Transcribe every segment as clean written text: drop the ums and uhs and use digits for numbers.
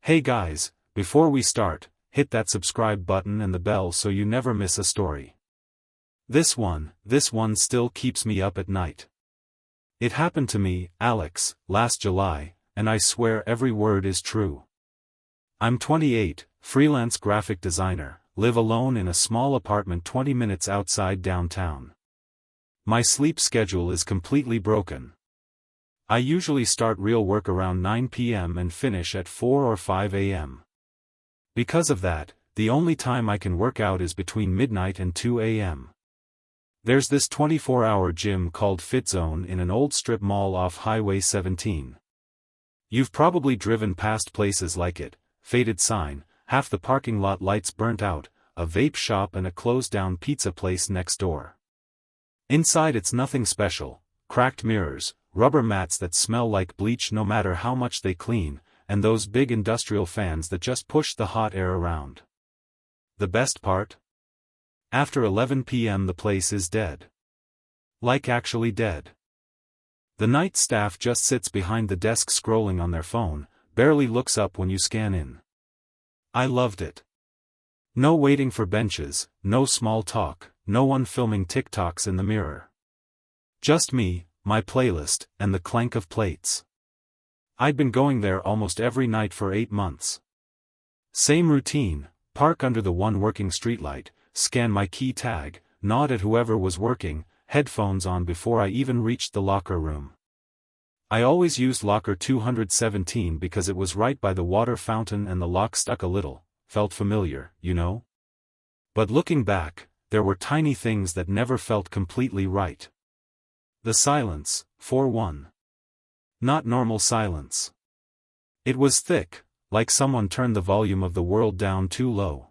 Hey guys, before we start, hit that subscribe button and the bell so you never miss a story. This one still keeps me up at night. It happened to me, Alex, last July, and I swear every word is true. I'm 28, freelance graphic designer, live alone in a small apartment 20 minutes outside downtown. My sleep schedule is completely broken. I usually start real work around 9 p.m. and finish at 4 or 5 a.m. Because of that, the only time I can work out is between midnight and 2 a.m. There's this 24-hour gym called Fit Zone in an old strip mall off Highway 17. You've probably driven past places like it: faded sign, half the parking lot lights burnt out, a vape shop and a closed-down pizza place next door. Inside it's nothing special: cracked mirrors, rubber mats that smell like bleach no matter how much they clean, and those big industrial fans that just push the hot air around. The best part? After 11 p.m. the place is dead. Like actually dead. The night staff just sits behind the desk scrolling on their phone, barely looks up when you scan in. I loved it. No waiting for benches, no small talk, no one filming TikToks in the mirror. Just me, my playlist, and the clank of plates. I'd been going there almost every night for 8 months. Same routine: park under the one working streetlight, scan my key tag, nod at whoever was working, headphones on before I even reached the locker room. I always used locker 217 because it was right by the water fountain and the lock stuck a little, felt familiar, you know? But looking back, there were tiny things that never felt completely right. The silence, for one. Not normal silence. It was thick, like someone turned the volume of the world down too low.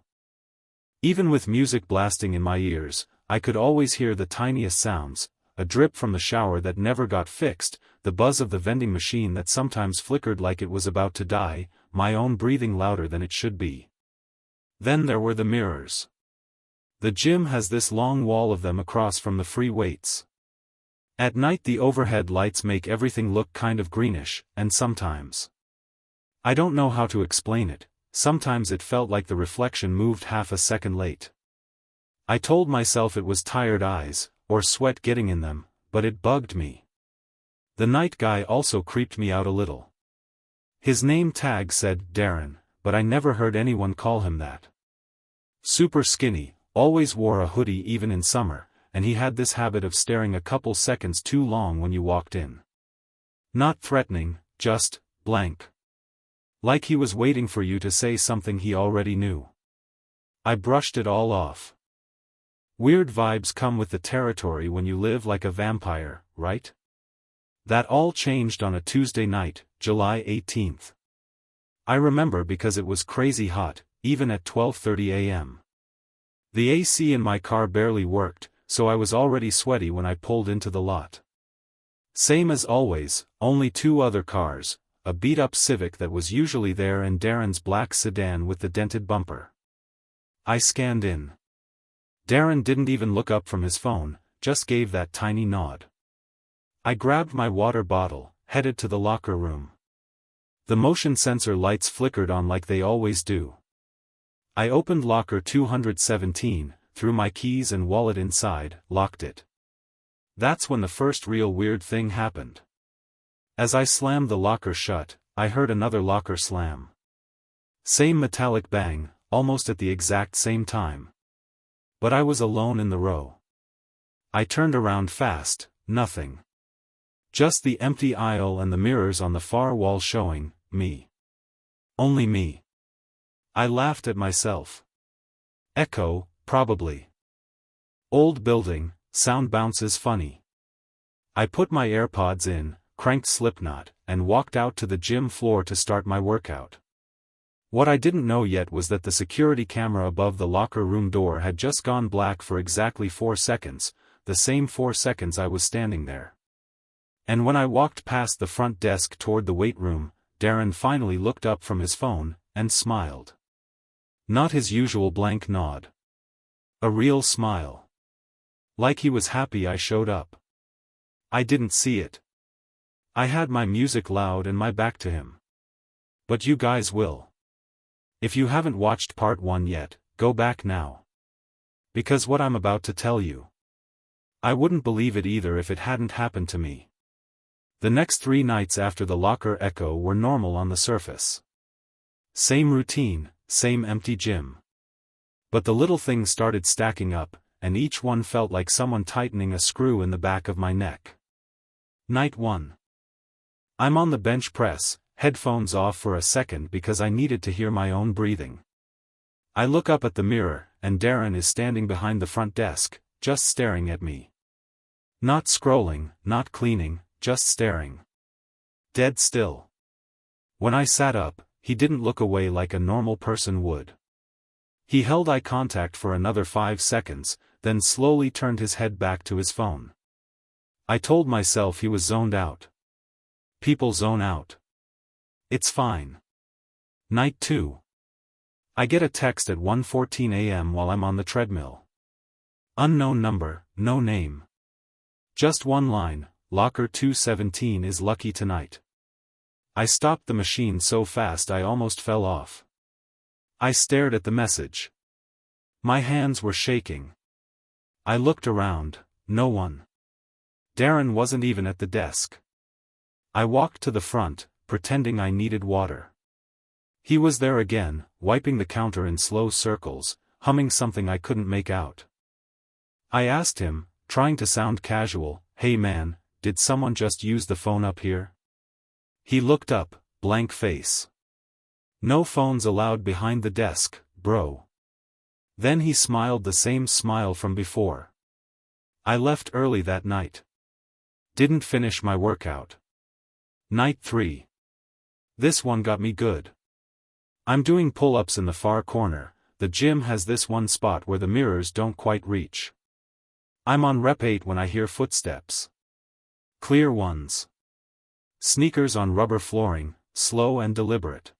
Even with music blasting in my ears, I could always hear the tiniest sounds: a drip from the shower that never got fixed, the buzz of the vending machine that sometimes flickered like it was about to die, my own breathing louder than it should be. Then there were the mirrors. The gym has this long wall of them across from the free weights. At night the overhead lights make everything look kind of greenish, and sometimes, I don't know how to explain it, sometimes it felt like the reflection moved half a second late. I told myself it was tired eyes, or sweat getting in them, but it bugged me. The night guy also creeped me out a little. His name tag said Darren, but I never heard anyone call him that. Super skinny, always wore a hoodie even in summer, and he had this habit of staring a couple seconds too long when you walked in. Not threatening, just blank. Like he was waiting for you to say something he already knew. I brushed it all off. Weird vibes come with the territory when you live like a vampire, right? That all changed on a Tuesday night, July 18th. I remember because it was crazy hot, even at 12:30 a.m. The AC in my car barely worked, so I was already sweaty when I pulled into the lot. Same as always, only 2 other cars, a beat-up Civic that was usually there and Darren's black sedan with the dented bumper. I scanned in. Darren didn't even look up from his phone, just gave that tiny nod. I grabbed my water bottle, headed to the locker room. The motion sensor lights flickered on like they always do. I opened locker 217, threw my keys and wallet inside, locked it. That's when the first real weird thing happened. As I slammed the locker shut, I heard another locker slam. Same metallic bang, almost at the exact same time. But I was alone in the row. I turned around fast, nothing. Just the empty aisle and the mirrors on the far wall showing me. Only me. I laughed at myself. Echo, probably. Old building, sound bounces funny. I put my AirPods in, cranked Slipknot, and walked out to the gym floor to start my workout. What I didn't know yet was that the security camera above the locker room door had just gone black for exactly 4 seconds, the same 4 seconds I was standing there. And when I walked past the front desk toward the weight room, Darren finally looked up from his phone, and smiled. Not his usual blank nod. A real smile. Like he was happy I showed up. I didn't see it. I had my music loud and my back to him. But you guys will. If you haven't watched part 1 yet, go back now. Because what I'm about to tell you, I wouldn't believe it either if it hadn't happened to me. The next 3 nights after the locker echo were normal on the surface. Same routine, same empty gym. But the little things started stacking up, and each one felt like someone tightening a screw in the back of my neck. Night 1. I'm on the bench press, headphones off for a second because I needed to hear my own breathing. I look up at the mirror, and Darren is standing behind the front desk, just staring at me. Not scrolling, not cleaning, just staring. Dead still. When I sat up, he didn't look away like a normal person would. He held eye contact for another 5 seconds, then slowly turned his head back to his phone. I told myself he was zoned out. People zone out. It's fine. Night 2. I get a text at 1:14 a.m. while I'm on the treadmill. Unknown number, no name. Just one line, locker 217 is lucky tonight. I stopped the machine so fast I almost fell off. I stared at the message. My hands were shaking. I looked around, no one. Darren wasn't even at the desk. I walked to the front, pretending I needed water. He was there again, wiping the counter in slow circles, humming something I couldn't make out. I asked him, trying to sound casual, "Hey man, did someone just use the phone up here?" He looked up, blank face. "No phones allowed behind the desk, bro." Then he smiled the same smile from before. I left early that night. Didn't finish my workout. Night 3. This one got me good. I'm doing pull-ups in the far corner. The gym has this one spot where the mirrors don't quite reach. I'm on rep 8 when I hear footsteps. Clear ones. Sneakers on rubber flooring, slow and deliberate.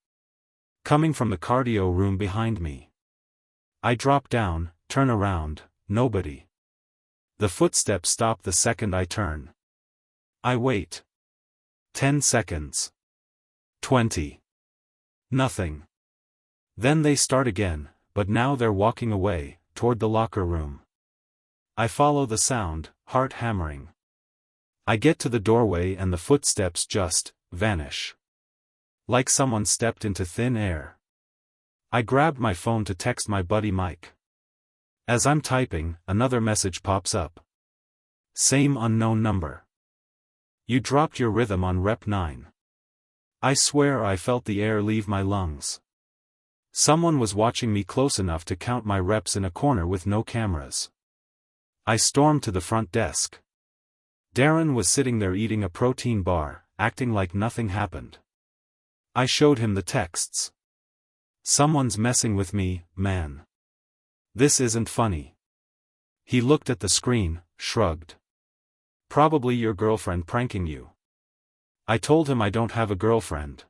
Coming from the cardio room behind me. I drop down, turn around, nobody. The footsteps stop the second I turn. I wait. 10 seconds. 20. Nothing. Then they start again, but now they're walking away, toward the locker room. I follow the sound, heart hammering. I get to the doorway and the footsteps just vanish. Like someone stepped into thin air. I grabbed my phone to text my buddy Mike. As I'm typing, another message pops up. Same unknown number. You dropped your rhythm on rep 9. I swear I felt the air leave my lungs. Someone was watching me close enough to count my reps in a corner with no cameras. I stormed to the front desk. Darren was sitting there eating a protein bar, acting like nothing happened. I showed him the texts. Someone's messing with me, man. This isn't funny. He looked at the screen, shrugged. Probably your girlfriend pranking you. I told him I don't have a girlfriend.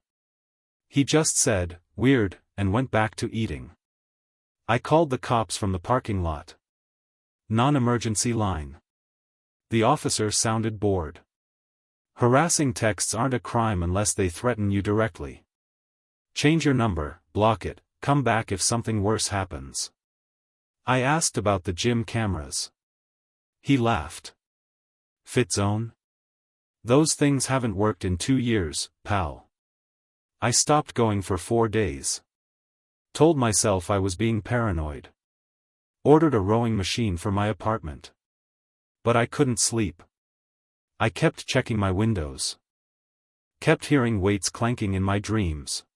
He just said, weird, and went back to eating. I called the cops from the parking lot. Non-emergency line. The officer sounded bored. Harassing texts aren't a crime unless they threaten you directly. Change your number, block it, come back if something worse happens. I asked about the gym cameras. He laughed. Fit zone? Those things haven't worked in 2 years, pal. I stopped going for 4 days. Told myself I was being paranoid. Ordered a rowing machine for my apartment. But I couldn't sleep. I kept checking my windows. Kept hearing weights clanking in my dreams.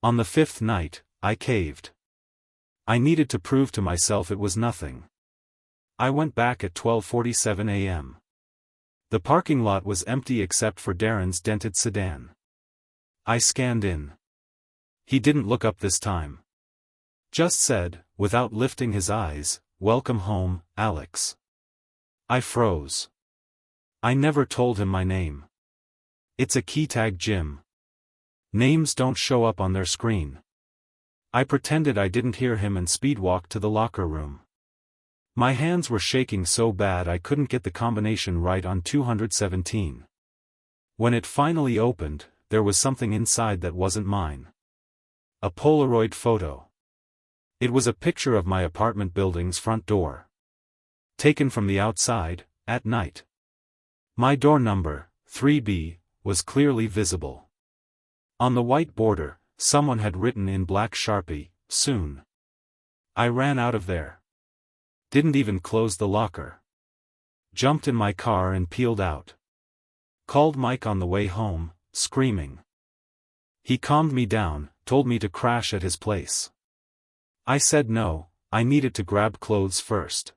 On the 5th night, I caved. I needed to prove to myself it was nothing. I went back at 12:47 a.m. The parking lot was empty except for Darren's dented sedan. I scanned in. He didn't look up this time. Just said, without lifting his eyes, "Welcome home, Alex." I froze. I never told him my name. It's a key tag gym. Names don't show up on their screen. I pretended I didn't hear him and speedwalked to the locker room. My hands were shaking so bad I couldn't get the combination right on 217. When it finally opened, there was something inside that wasn't mine. A Polaroid photo. It was a picture of my apartment building's front door. Taken from the outside, at night. My door number, 3B, was clearly visible. On the white border, someone had written in black Sharpie, "Soon." I ran out of there. Didn't even close the locker. Jumped in my car and peeled out. Called Mike on the way home, screaming. He calmed me down, told me to crash at his place. I said no, I needed to grab clothes first.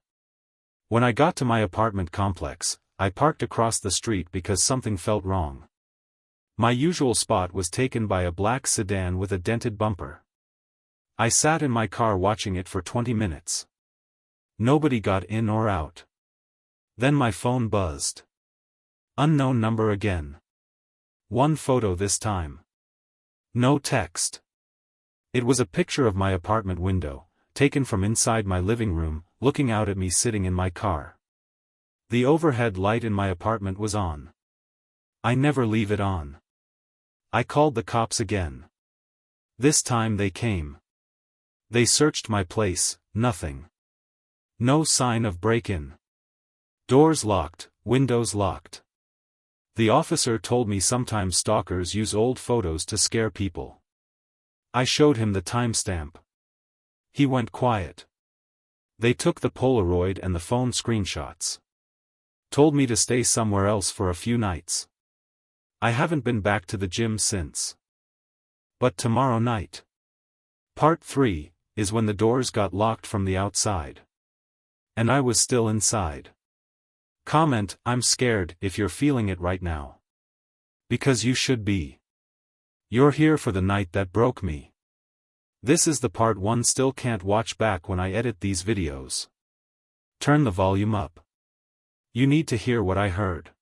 When I got to my apartment complex, I parked across the street because something felt wrong. My usual spot was taken by a black sedan with a dented bumper. I sat in my car watching it for 20 minutes. Nobody got in or out. Then my phone buzzed. Unknown number again. One photo this time. No text. It was a picture of my apartment window, taken from inside my living room, looking out at me sitting in my car. The overhead light in my apartment was on. I never leave it on. I called the cops again. This time they came. They searched my place, nothing. No sign of break-in. Doors locked, windows locked. The officer told me sometimes stalkers use old photos to scare people. I showed him the timestamp. He went quiet. They took the Polaroid and the phone screenshots. Told me to stay somewhere else for a few nights. I haven't been back to the gym since. But tomorrow night. Part 3, is when the doors got locked from the outside. And I was still inside. Comment, "I'm scared," if you're feeling it right now. Because you should be. You're here for the night that broke me. This is the part 1 still can't watch back when I edit these videos. Turn the volume up. You need to hear what I heard.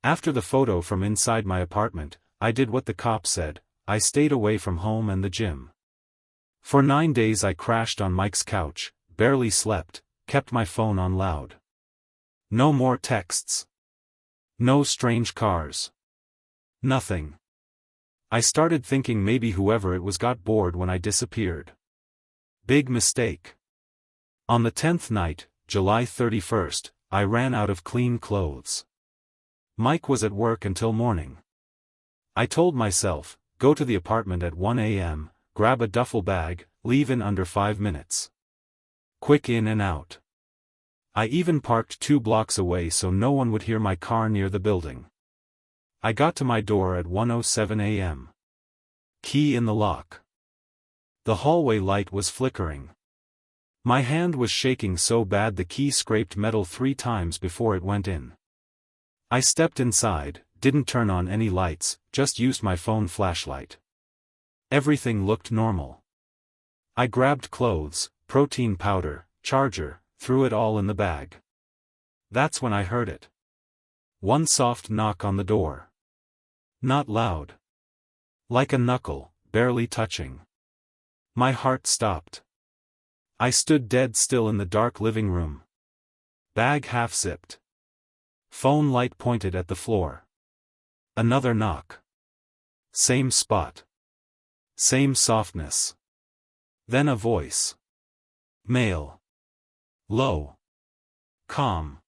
After the photo from inside my apartment, I did what the cop said, I stayed away from home and the gym. For 9 days I crashed on Mike's couch, barely slept, kept my phone on loud. No more texts. No strange cars. Nothing. I started thinking maybe whoever it was got bored when I disappeared. Big mistake. On the 10th night, July 31st, I ran out of clean clothes. Mike was at work until morning. I told myself, go to the apartment at 1 a.m., grab a duffel bag, leave in under 5 minutes. Quick in and out. I even parked 2 blocks away so no one would hear my car near the building. I got to my door at 1:07 a.m. Key in the lock. The hallway light was flickering. My hand was shaking so bad the key scraped metal 3 times before it went in. I stepped inside, didn't turn on any lights, just used my phone flashlight. Everything looked normal. I grabbed clothes, protein powder, charger, threw it all in the bag. That's when I heard it. One soft knock on the door. Not loud. Like a knuckle, barely touching. My heart stopped. I stood dead still in the dark living room. Bag half zipped. Phone light pointed at the floor. Another knock. Same spot. Same softness. Then a voice. Male. Low. Calm.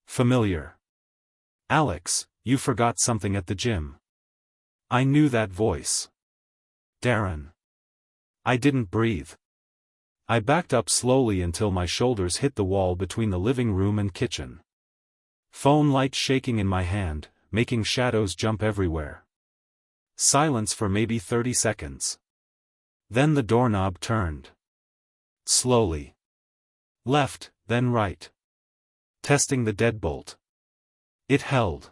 Familiar. Alex, you forgot something at the gym. I knew that voice. Darren. I didn't breathe. I backed up slowly until my shoulders hit the wall between the living room and kitchen. Phone light shaking in my hand, making shadows jump everywhere. Silence for maybe 30 seconds. Then the doorknob turned. Slowly. Left, then right. Testing the deadbolt. It held.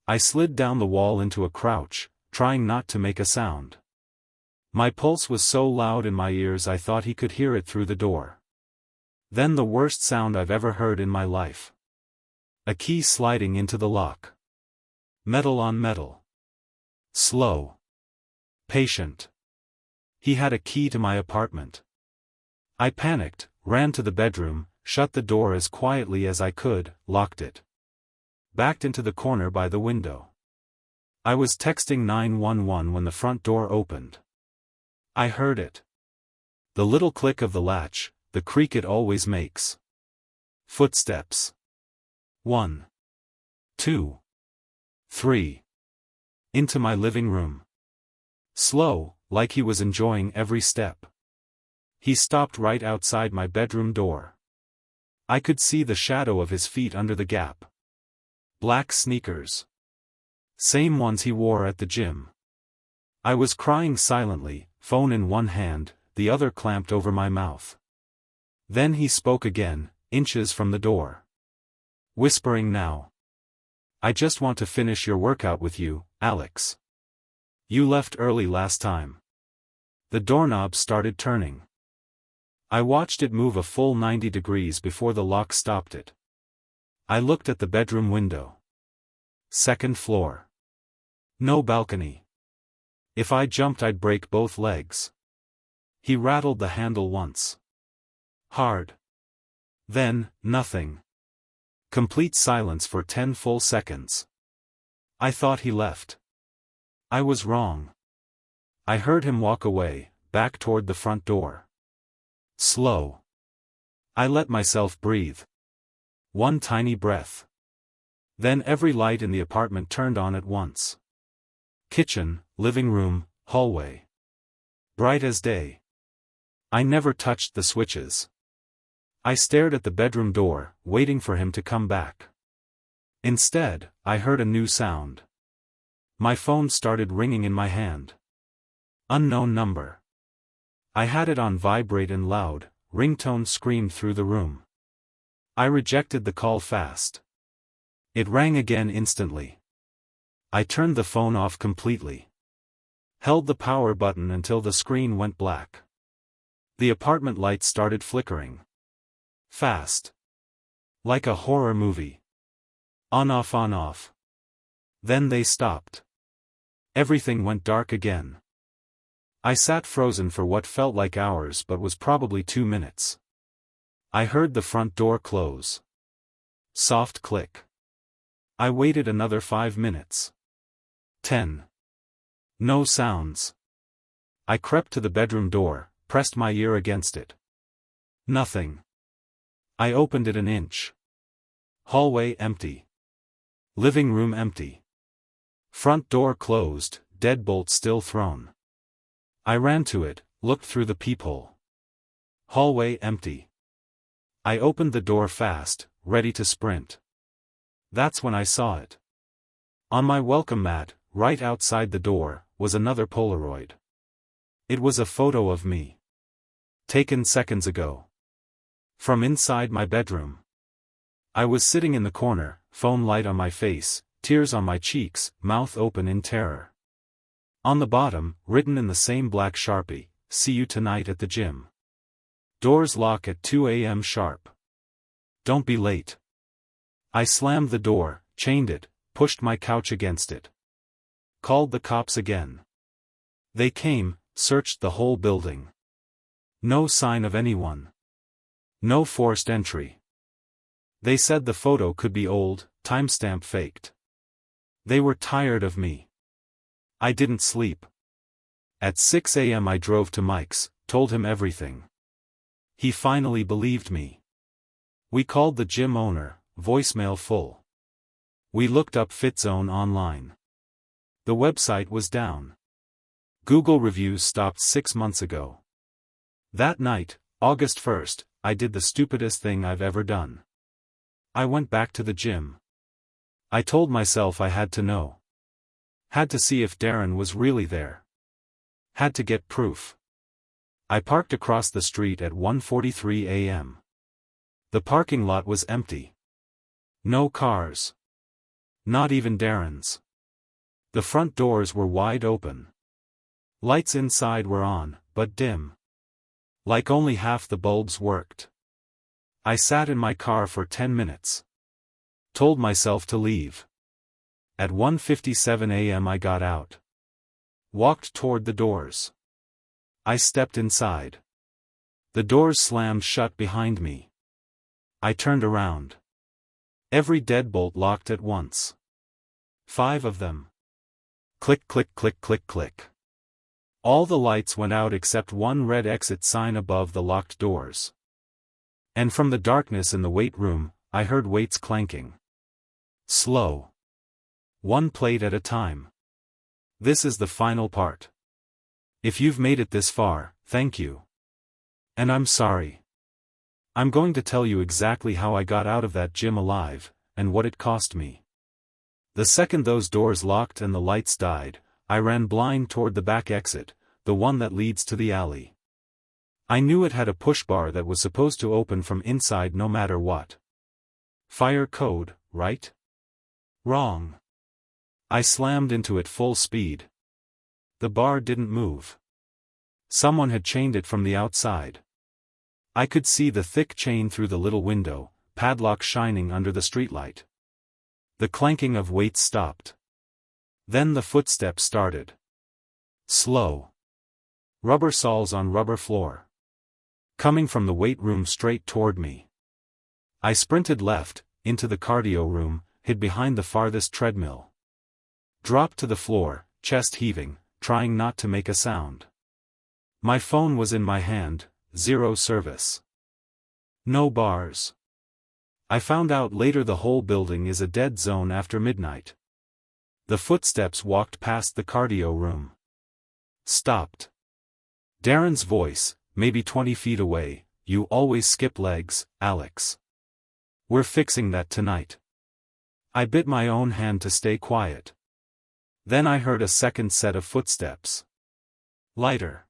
I slid down the wall into a crouch, trying not to make a sound. My pulse was so loud in my ears I thought he could hear it through the door. Then the worst sound I've ever heard in my life. A key sliding into the lock. Metal on metal. Slow. Patient. He had a key to my apartment. I panicked, ran to the bedroom, shut the door as quietly as I could, locked it. Backed into the corner by the window. I was texting 911 when the front door opened. I heard it. The little click of the latch, the creak it always makes. Footsteps. 1, 2, 3. Into my living room. Slow, like he was enjoying every step. He stopped right outside my bedroom door. I could see the shadow of his feet under the gap. Black sneakers. Same ones he wore at the gym. I was crying silently, phone in one hand, the other clamped over my mouth. Then he spoke again, inches from the door. Whispering now. I just want to finish your workout with you, Alex. You left early last time. The doorknob started turning. I watched it move a full 90 degrees before the lock stopped it. I looked at the bedroom window. Second floor. No balcony. If I jumped I'd break both legs. He rattled the handle once. Hard. Then, nothing. Complete silence for 10 full seconds. I thought he left. I was wrong. I heard him walk away, back toward the front door. Slow. I let myself breathe. One tiny breath. Then every light in the apartment turned on at once. Kitchen, living room, hallway. Bright as day. I never touched the switches. I stared at the bedroom door, waiting for him to come back. Instead, I heard a new sound. My phone started ringing in my hand. Unknown number. I had it on vibrate and loud, ringtone screamed through the room. I rejected the call fast. It rang again instantly. I turned the phone off completely. Held the power button until the screen went black. The apartment lights started flickering. Fast. Like a horror movie. On off. Then they stopped. Everything went dark again. I sat frozen for what felt like hours but was probably 2 minutes. I heard the front door close. Soft click. I waited another 5 minutes. 10. No sounds. I crept to the bedroom door, pressed my ear against it. Nothing. I opened it an inch. Hallway empty. Living room empty. Front door closed, deadbolt still thrown. I ran to it, looked through the peephole. Hallway empty. I opened the door fast, ready to sprint. That's when I saw it. On my welcome mat, right outside the door, was another Polaroid. It was a photo of me. Taken seconds ago. From inside my bedroom. I was sitting in the corner, phone light on my face, tears on my cheeks, mouth open in terror. On the bottom, written in the same black Sharpie, "See you tonight at the gym. Doors lock at 2 a.m. sharp. Don't be late." I slammed the door, chained it, pushed my couch against it. Called the cops again. They came, searched the whole building. No sign of anyone. No forced entry. They said the photo could be old, timestamp faked. They were tired of me. I didn't sleep. At 6 a.m. I drove to Mike's, told him everything. He finally believed me. We called the gym owner, voicemail full. We looked up FitZone online. The website was down. Google reviews stopped 6 months ago. That night, August 1st, I did the stupidest thing I've ever done. I went back to the gym. I told myself I had to know. Had to see if Darren was really there. Had to get proof. I parked across the street at 1:43 a.m. The parking lot was empty. No cars. Not even Darren's. The front doors were wide open. Lights inside were on, but dim. Like only half the bulbs worked. I sat in my car for 10 minutes. Told myself to leave. At 1:57 a.m. I got out. Walked toward the doors. I stepped inside. The doors slammed shut behind me. I turned around. Every deadbolt locked at once. 5 of them. Click click click click click. All the lights went out except one red exit sign above the locked doors. And from the darkness in the weight room, I heard weights clanking. Slow. One plate at a time. This is the final part. If you've made it this far, thank you. And I'm sorry. I'm going to tell you exactly how I got out of that gym alive, and what it cost me. The second those doors locked and the lights died, I ran blind toward the back exit, the one that leads to the alley. I knew it had a push bar that was supposed to open from inside no matter what. Fire code, right? Wrong. I slammed into it full speed. The bar didn't move. Someone had chained it from the outside. I could see the thick chain through the little window, padlock shining under the streetlight. The clanking of weights stopped. Then the footsteps started. Slow. Rubber soles on rubber floor. Coming from the weight room straight toward me. I sprinted left, into the cardio room, hid behind the farthest treadmill. Dropped to the floor, chest heaving, trying not to make a sound. My phone was in my hand, zero service. No bars. I found out later the whole building is a dead zone after midnight. The footsteps walked past the cardio room. Stopped. Darren's voice, maybe 20 feet away, "You always skip legs, Alex. We're fixing that tonight." I bit my own hand to stay quiet. Then I heard a second set of footsteps. Lighter.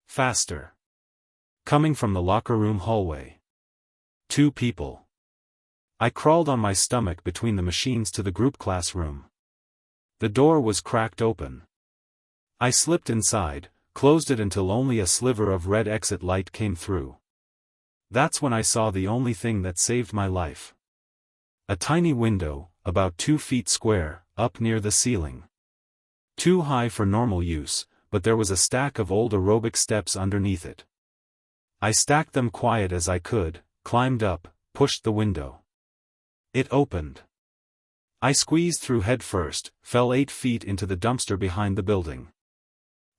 Faster. Coming from the locker room hallway. 2 people. I crawled on my stomach between the machines to the group classroom. The door was cracked open. I slipped inside, closed it until only a sliver of red exit light came through. That's when I saw the only thing that saved my life. A tiny window, about 2 feet square, up near the ceiling. Too high for normal use, but there was a stack of old aerobic steps underneath it. I stacked them quiet as I could, climbed up, pushed the window. It opened. I squeezed through head first, fell 8 feet into the dumpster behind the building.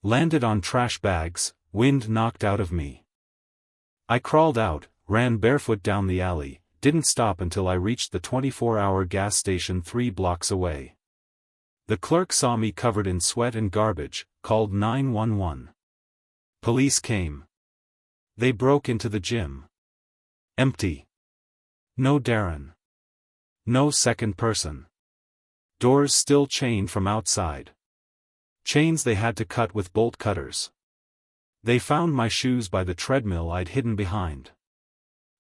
Landed on trash bags, wind knocked out of me. I crawled out, ran barefoot down the alley, didn't stop until I reached the 24-hour gas station 3 blocks away. The clerk saw me covered in sweat and garbage, called 911. Police came. They broke into the gym. Empty. No Darren. No second person. Doors still chained from outside. Chains they had to cut with bolt cutters. They found my shoes by the treadmill I'd hidden behind.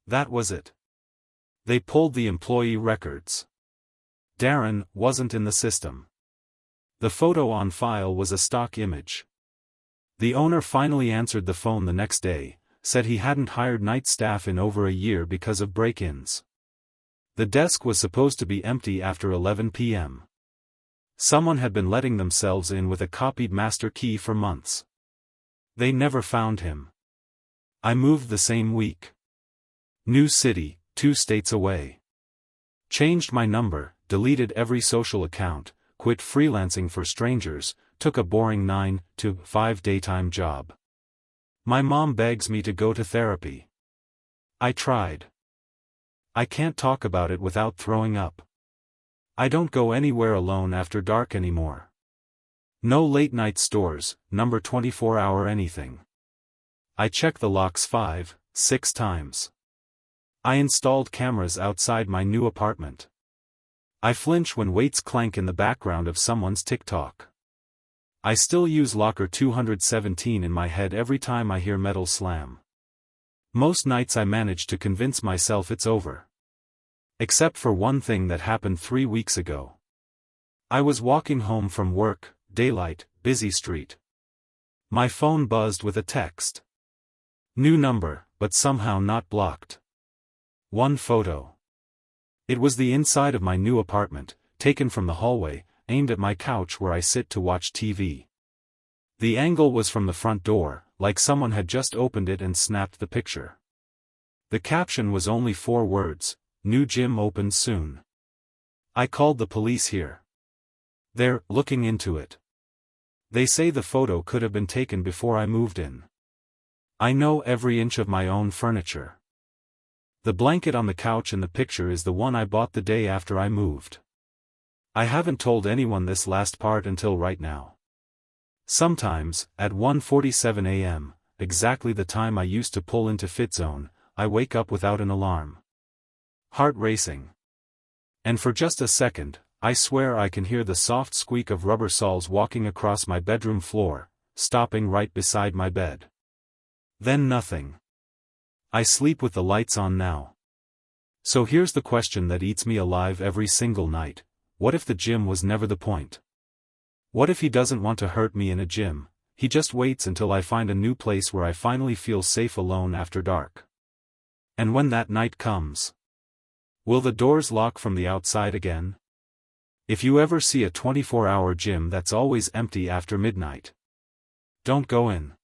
That was it. They pulled the employee records. Darren wasn't in the system. The photo on file was a stock image. The owner finally answered the phone the next day, said he hadn't hired night staff in over a year because of break-ins. The desk was supposed to be empty after 11 p.m. Someone had been letting themselves in with a copied master key for months. They never found him. I moved the same week. New city, 2 states away. Changed my number, deleted every social account, quit freelancing for strangers, took a boring 9 to 5 daytime job. My mom begs me to go to therapy. I tried. I can't talk about it without throwing up. I don't go anywhere alone after dark anymore. No late-night stores, number 24-hour anything. I check the locks 5, 6 times. I installed cameras outside my new apartment. I flinch when weights clank in the background of someone's TikTok. I still use locker 217 in my head every time I hear metal slam. Most nights I manage to convince myself it's over. Except for one thing that happened 3 weeks ago. I was walking home from work, daylight, busy street. My phone buzzed with a text. New number, but somehow not blocked. One photo. It was the inside of my new apartment, taken from the hallway, aimed at my couch where I sit to watch TV. The angle was from the front door, like someone had just opened it and snapped the picture. The caption was only 4 words, "New gym opens soon." I called the police here. They're looking into it. They say the photo could have been taken before I moved in. I know every inch of my own furniture. The blanket on the couch in the picture is the one I bought the day after I moved. I haven't told anyone this last part until right now. Sometimes, at 1:47 a.m., exactly the time I used to pull into fit zone, I wake up without an alarm. Heart racing. And for just a second, I swear I can hear the soft squeak of rubber soles walking across my bedroom floor, stopping right beside my bed. Then nothing. I sleep with the lights on now. So here's the question that eats me alive every single night: what if the gym was never the point? What if he doesn't want to hurt me in a gym, he just waits until I find a new place where I finally feel safe alone after dark? And when that night comes, will the doors lock from the outside again? If you ever see a 24-hour gym that's always empty after midnight, don't go in.